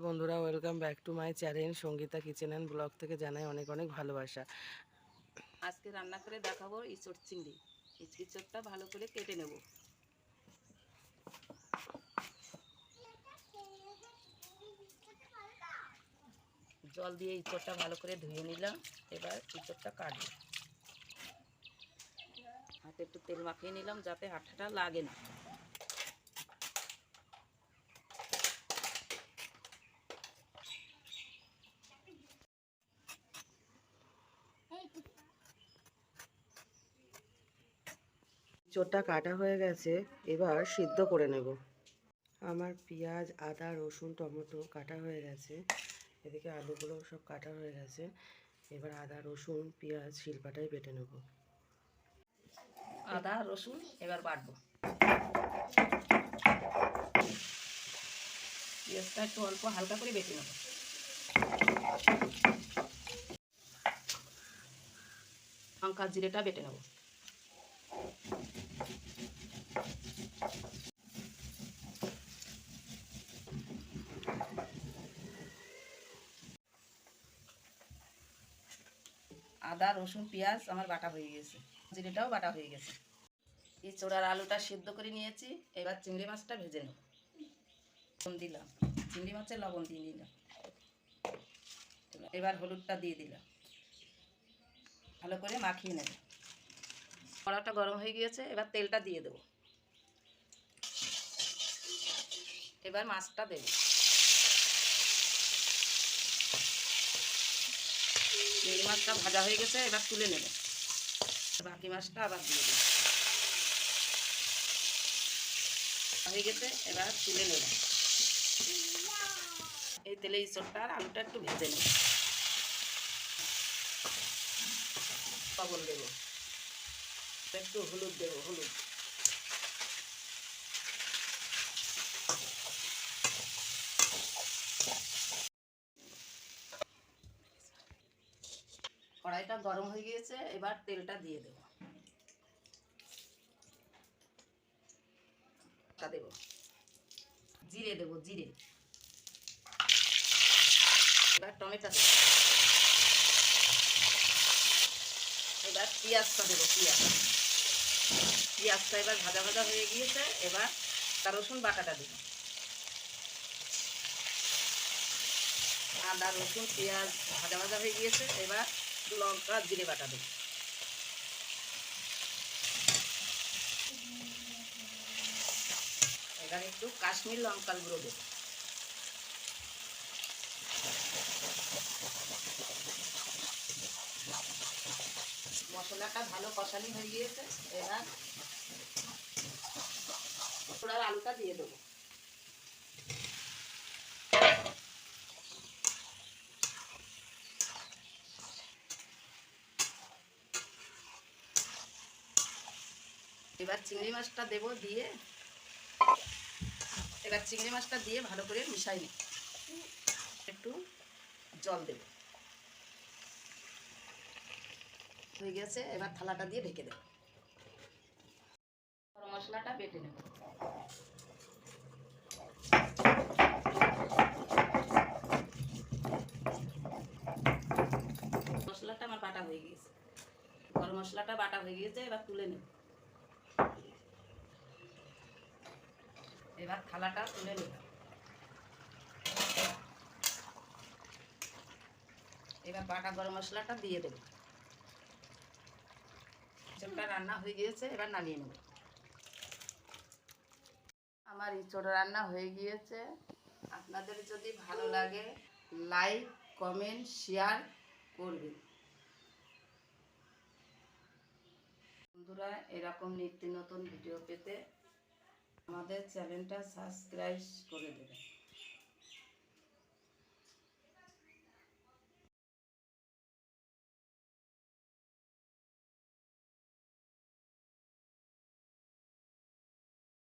বন্ধুরা, welcome back to my channel Sangeeta kitchen and blog থেকে জানাই অনেক অনেক ভালোবাসা। আজকে রান্না করে দেখাবো ইঁচড় চিংড়ি। ইঁচড়টা ভালো করে কেটে নেব। জল দিয়ে ইঁচড়টা ভালো করে ধুয়ে নিলাম। এবার ইঁচড়টা কাটবো। হাতে একটু তেল মাখিয়ে নিলাম যাতে হাতটা লাগে না। ইঁচড়টা কাটা হয়ে গেছে, এবার সিদ্ধ করে নেব। আমার পেঁয়াজ, আদা, রসুন, টমেটো কাটা হয়ে গেছে। এদিকে আলুগুলো সব কাটা হয়ে গেছে। এবার আদা, রসুন, পেঁয়াজ শিলপাটায় বেটে নেব। আদা রসুন এবার বাটবো। পেঁয়াজটা একটু অল্প হালকা করে বেটে নেব। লঙ্কা জিরেটা বেটে নেব। আদা রসুন পেঁয়াজ আমার বাটা হয়ে গেছে, জিরেটাও বাটা হয়ে গেছে। ইঁচড় আর আলুটা সিদ্ধ করে নিয়েছি। এবার চিংড়ি মাছটা ভেজে নেব। লবণ দিলাম, চিংড়ি মাছের লবণ দিয়ে নিলাম। এবার হলুদটা দিয়ে দিলাম, ভালো করে মাখিয়ে নেব। কড়াটা গরম হয়ে গিয়েছে, এবার তেলটা দিয়ে দেব। এবার মাছটা দেব। চিংড়ি মাছটা ভাজা হয়ে গেছে, এবার তুলে নেব। বাকি মাছটা আবার দিয়ে দেব। হয়ে গেছে, এবার তুলে নেব। এই তেলে ইঁচড়টা আর আলুটা একটু ভেজে নেব। লবণ দেব, একটু হলুদ দেব, হলুদ। কড়াইটা গরম হয়ে গিয়েছে, এবার তেলটা দিয়ে দেব। দেব জিরে দেব, জিরে। এবার টমেটো দেব। এবার পেঁয়াজটা দেবো, পেঁয়াজটা এবার ভাজা ভাজা হয়ে গিয়েছে। এবার আদা রসুন বাটাটা দেব। আদা রসুন পেঁয়াজ ভাজা ভাজা হয়ে গিয়েছে। এবার লঙ্কা জিরে বাটা দেব। এবার একটু কাশ্মীর লঙ্কার গুঁড়ো দেব। মশলাটা ভালো কষানি হয়ে গিয়েছে। এবার পোড়ার আলুটা দিয়ে দেবো। এবার চিংড়ি মাছটা দেব, দিয়ে এবার চিংড়ি মাছটা দিয়ে ভালো করে মিশাই নিই। একটু জল দেব। হয়ে গেছে, এবার থালাটা দিয়ে ঢেকে দেব। গরম মশলাটা বেটে নেব। মশলাটা আমার বাটা হয়ে গিয়েছে, গরম মশলাটা বাটা হয়ে গিয়েছে। এবার তুলে নেব। এবার থালাটা তুলে নেব। এবার বাটা গরম মশলাটা দিয়ে দেব। ইঁচড়টা রান্না হয়ে গিয়েছে, এবার নামিয়ে নেব। আমার ইঁচড় রান্না হয়ে গিয়েছে। আপনাদের যদি ভালো লাগে লাইক কমেন্ট শেয়ার করবেন। বন্ধুরা, এরকম নিত্য নতুন ভিডিও পেতে আমাদের চ্যানেলটা সাবস্ক্রাইব করে দেবেন।